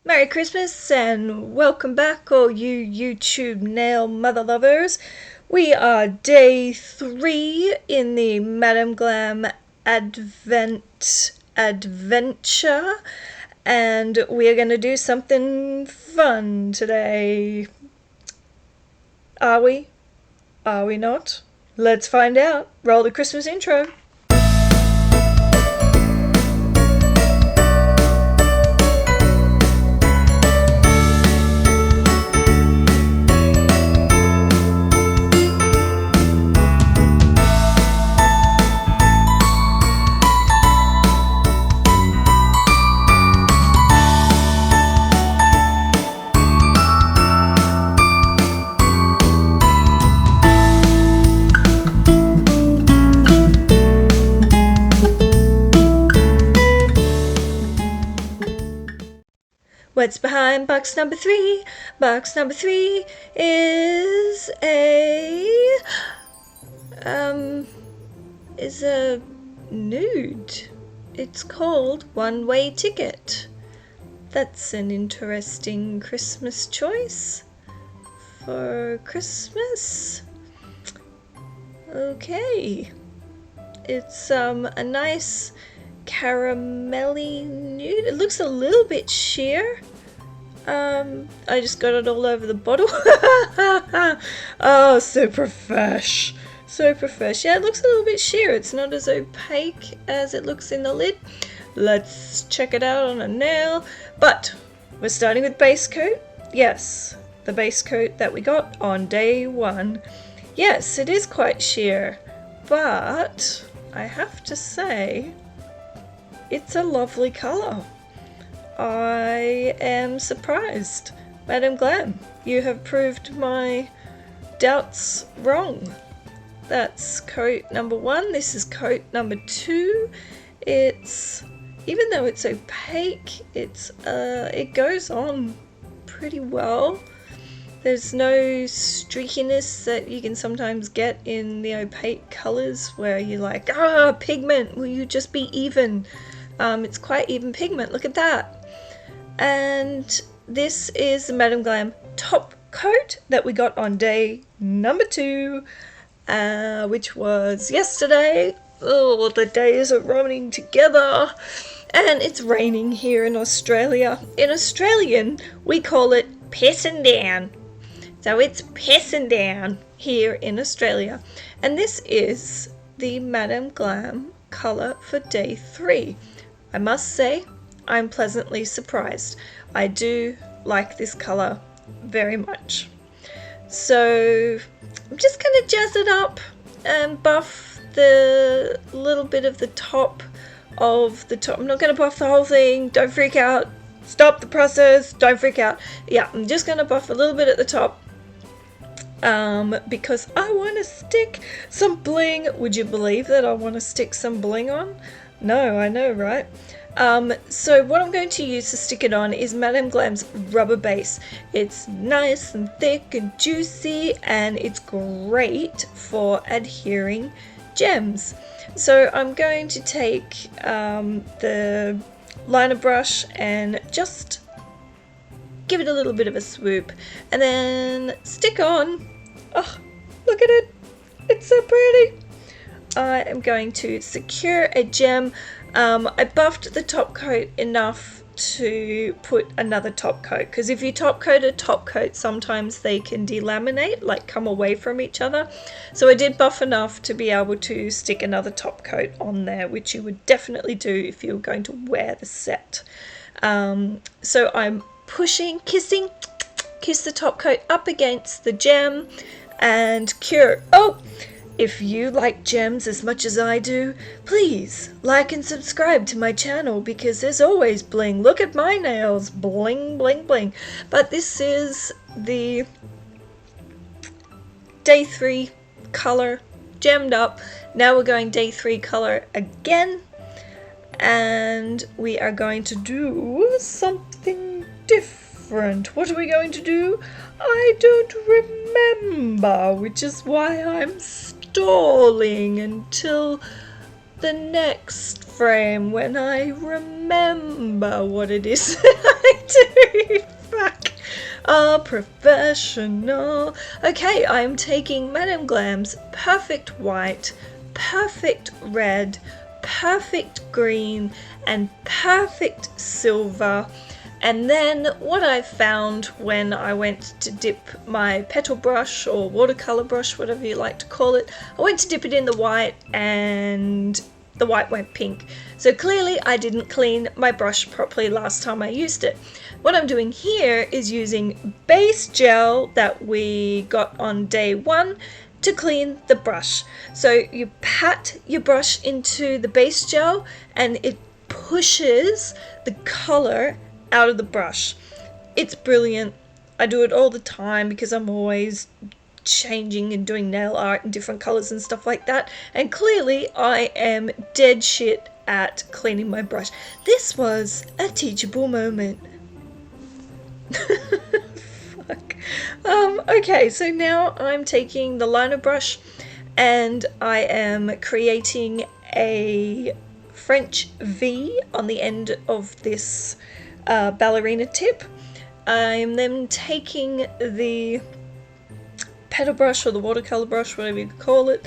Merry Christmas and welcome back, all you YouTube nail mother lovers. We are day 3 in the Madam Glam Advent Adventure, and we are going to do something fun today. Are we? Are we not? Let's find out. Roll the Christmas intro. What's behind box number 3? Box number 3 is a nude. It's called One Way Ticket. That's an interesting Christmas choice for Christmas. Okay. It's a nice caramelly nude. It looks a little bit sheer. I just got it all over the bottle. Oh, so profesh. So profesh. Yeah, it looks a little bit sheer. It's not as opaque as it looks in the lid. Let's check it out on a nail. But we're starting with base coat. Yes, the base coat that we got on day 1. Yes, it is quite sheer, but I have to say it's a lovely colour. I am surprised. Madam Glam, you have proved my doubts wrong. That's coat number 1. This is coat number 2. It's, even though it's opaque, it goes on pretty well. There's no streakiness that you can sometimes get in the opaque colours where you're like, pigment, will you just be even? It's quite even pigment, look at that. And this is the Madam Glam top coat that we got on day number 2, which was yesterday. Oh, the days are running together. And it's raining here in Australia. In Australian, we call it pissing down. So it's pissing down here in Australia. And this is the Madam Glam colour for day 3. I must say, I'm pleasantly surprised. I do like this colour very much. So I'm just going to jazz it up and buff the little bit of the top of the top. I'm not going to buff the whole thing. Don't freak out. Stop the process. Don't freak out. Yeah, I'm just going to buff a little bit at the top. Because I want to stick some bling. Would you believe that I want to stick some bling on? No, I know, right? So what I'm going to use to stick it on is Madam Glam's rubber base. It's nice and thick and juicy, and it's great for adhering gems. So I'm going to take the liner brush and just give it a little bit of a swoop and then stick on. Oh, look at it. It's so pretty. I am going to secure a gem. I buffed the top coat enough to put another top coat, because if you top coat a top coat, sometimes they can delaminate, like come away from each other. So I did buff enough to be able to stick another top coat on there, which you would definitely do if you're going to wear the set. So I'm pushing, kiss the top coat up against the gem and cure. Oh! If you like gems as much as I do, please like and subscribe to my channel, because there's always bling. Look at my nails, bling, bling, bling. But this is the day 3 color, gemmed up. Now we're going day 3 color again, and we are going to do something different. What are we going to do? I don't remember, which is why I'm stalling until the next frame when I remember what it is that I do. a professional. Okay, I'm taking Madam Glam's perfect white, perfect red, perfect green, and perfect silver. And then what I found when I went to dip my petal brush or watercolor brush, whatever you like to call it, I went to dip it in the white and the white went pink. So clearly I didn't clean my brush properly last time I used it. What I'm doing here is using base gel that we got on day 1 to clean the brush. So you pat your brush into the base gel and it pushes the color out of the brush. It's brilliant. I do it all the time because I'm always changing and doing nail art in different colors and stuff like that, and clearly I am dead shit at cleaning my brush. This was a teachable moment. Fuck. Okay, so now I'm taking the liner brush and I am creating a French V on the end of this ballerina tip. I'm then taking the petal brush or the watercolor brush, whatever you call it.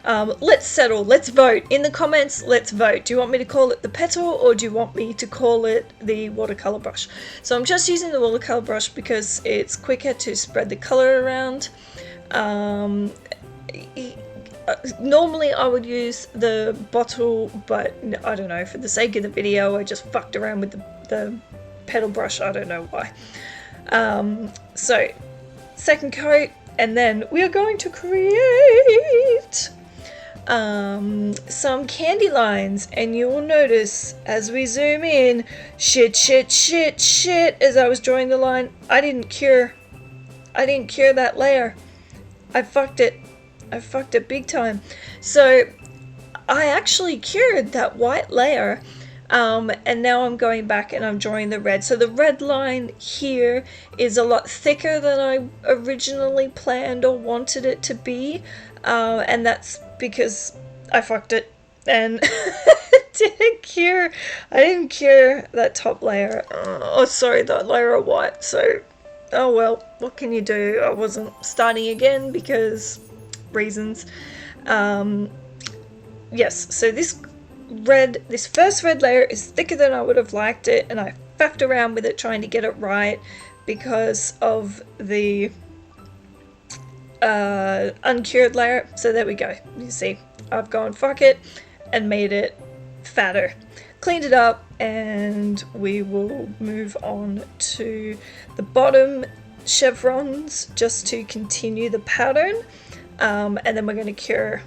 Let's settle, let's vote. In the comments, let's vote. Do you want me to call it the petal or do you want me to call it the watercolor brush? So I'm just using the watercolor brush because it's quicker to spread the color around. Normally I would use the bottle, but I don't know, for the sake of the video I just fucked around with the petal brush. I don't know why. So second coat, and then we are going to create some candy lines, and you will notice as we zoom in, shit, as I was drawing the line, I didn't cure that layer. I fucked it big time. So I actually cured that white layer, and now I'm going back and I'm drawing the red. So the red line here is a lot thicker than I originally planned or wanted it to be, and that's because I fucked it and I didn't cure that top layer. That layer of white. So oh well, what can you do? I wasn't starting again because reasons. Yes, so this first red layer is thicker than I would have liked it, and I faffed around with it trying to get it right because of the uncured layer. So there we go. You see, I've gone fuck it and made it fatter, cleaned it up, and we will move on to the bottom chevrons just to continue the pattern, and then we're going to cure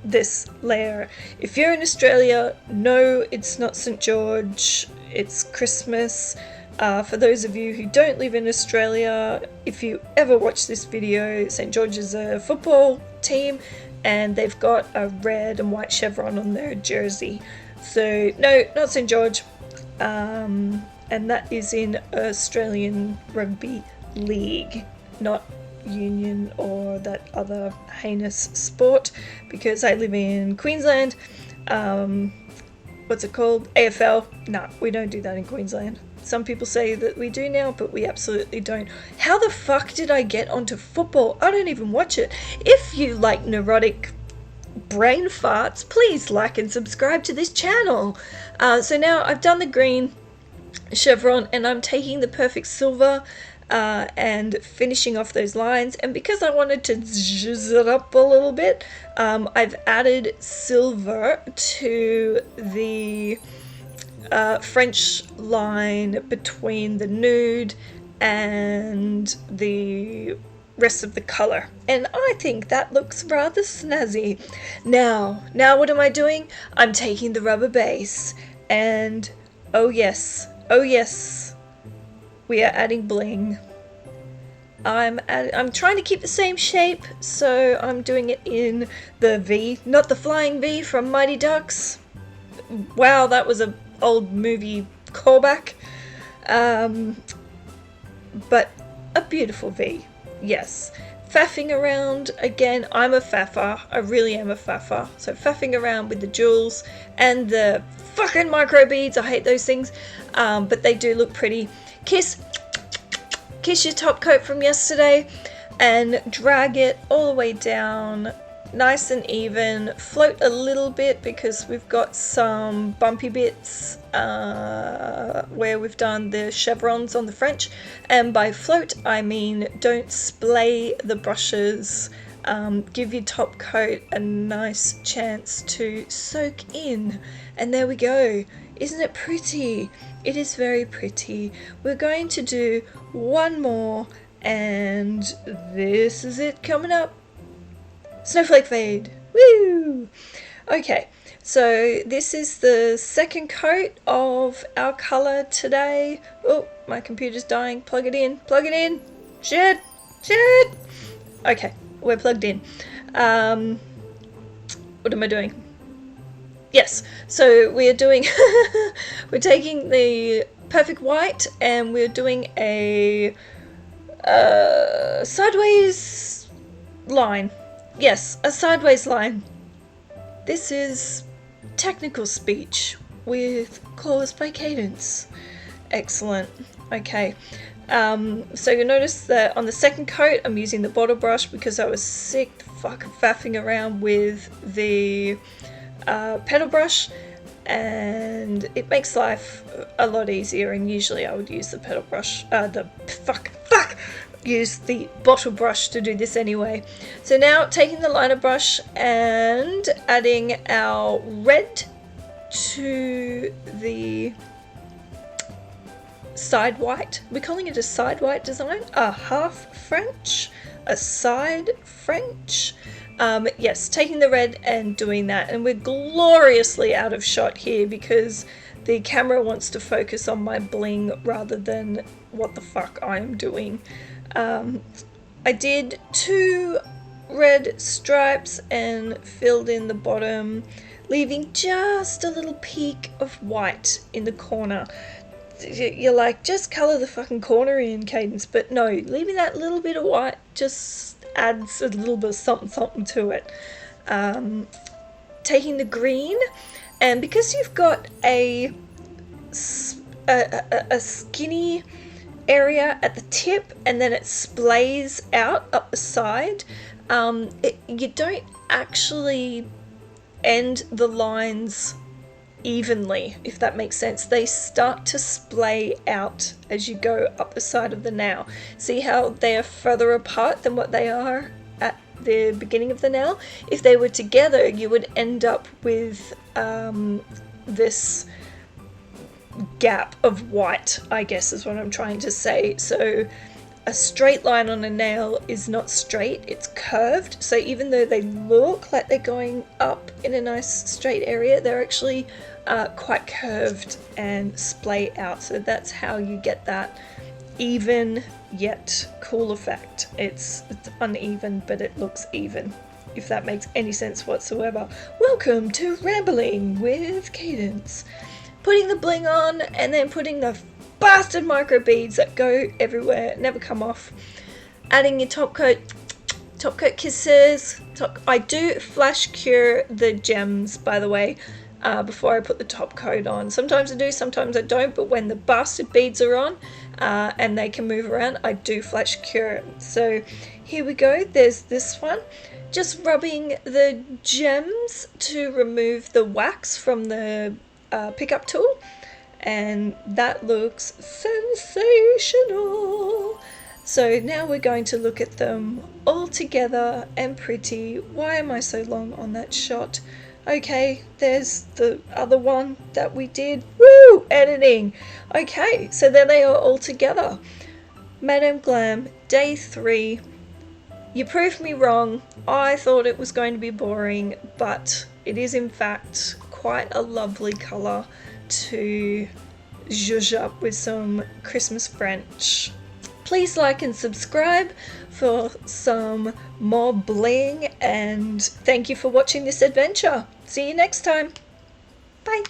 this layer. If you're in Australia, no, it's not St. George, it's Christmas. For those of you who don't live in Australia, if you ever watch this video, St. George is a football team and they've got a red and white chevron on their jersey. So no, not St. George, and that is in Australian Rugby League, not Union or that other heinous sport, because I live in Queensland. What's it called? AFL. No, we don't do that in Queensland. Some people say that we do now, but we absolutely don't. How the fuck did I get onto football? I don't even watch it. If you like neurotic brain farts, please like and subscribe to this channel. So now I've done the green chevron and I'm taking the perfect silver and finishing off those lines, and because I wanted to zhuzh it up a little bit, I've added silver to the French line between the nude and the rest of the color, and I think that looks rather snazzy. Now what am I doing? I'm taking the rubber base, and oh yes, we are adding bling. I'm trying to keep the same shape, so I'm doing it in the V, not the flying V from Mighty Ducks. Wow, that was an old movie callback. But a beautiful V, yes. Faffing around, again, I'm a faffer, I really am a faffer. So faffing around with the jewels and the fucking micro beads, I hate those things, but they do look pretty. Kiss, kiss your top coat from yesterday and drag it all the way down, nice and even. Float a little bit because we've got some bumpy bits where we've done the chevrons on the French, and by float I mean don't splay the brushes. Give your top coat a nice chance to soak in, and there we go. Isn't it pretty? It is very pretty. We're going to do one more, and this is it coming up. Snowflake fade. Woo! Okay, so this is the second coat of our colour today. Oh, my computer's dying. Plug it in. Plug it in. Shit! Shit! Okay, we're plugged in. What am I doing? Yes, so we're doing we're taking the perfect white and we're doing a sideways line. Yes, a sideways line. This is technical speech with Cause by Cadence. Excellent. Okay. So you'll notice that on the second coat I'm using the bottle brush because I was sick fucking faffing around with the pedal brush, and it makes life a lot easier, and usually I would use the pedal brush, use the bottle brush to do this anyway. So now taking the liner brush and adding our red to the side white. We're calling it a side white design, a half French, a side French. Yes, taking the red and doing that, and we're gloriously out of shot here because the camera wants to focus on my bling rather than what the fuck I am doing. I did 2 red stripes and filled in the bottom, leaving just a little peak of white in the corner. You're like, just colour the fucking corner in, Cadence, but no, leaving that little bit of white just adds a little bit of something to it. Taking the green, and because you've got a skinny area at the tip and then it splays out up the side, you don't actually end the lines evenly, if that makes sense. They start to splay out as you go up the side of the nail. See how they are further apart than what they are at the beginning of the nail? If they were together, you would end up with this gap of white, I guess is what I'm trying to say. So a straight line on a nail is not straight, it's curved. So even though they look like they're going up in a nice straight area, they're actually quite curved and splay out. So that's how you get that even yet cool effect. It's uneven, but it looks even, if that makes any sense whatsoever. Welcome to Rambling with Cadence. Putting the bling on and then putting the bastard micro beads that go everywhere, never come off. Adding your top coat kisses. I do flash cure the gems, by the way, before I put the top coat on. Sometimes I do, sometimes I don't, but when the bastard beads are on and they can move around, I do flash cure. So here we go, there's this one. Just rubbing the gems to remove the wax from the pickup tool, and that looks sensational. So now we're going to look at them all together and pretty. Why am I so long on that shot? Okay, there's the other one that we did. Woo! Editing. Okay, so there they are all together. Madam Glam, day 3. You proved me wrong. I thought it was going to be boring, but it is in fact quite a lovely colour to zhuzh up with some Christmas French. Please like and subscribe for some more bling, and thank you for watching this adventure. See you next time. Bye.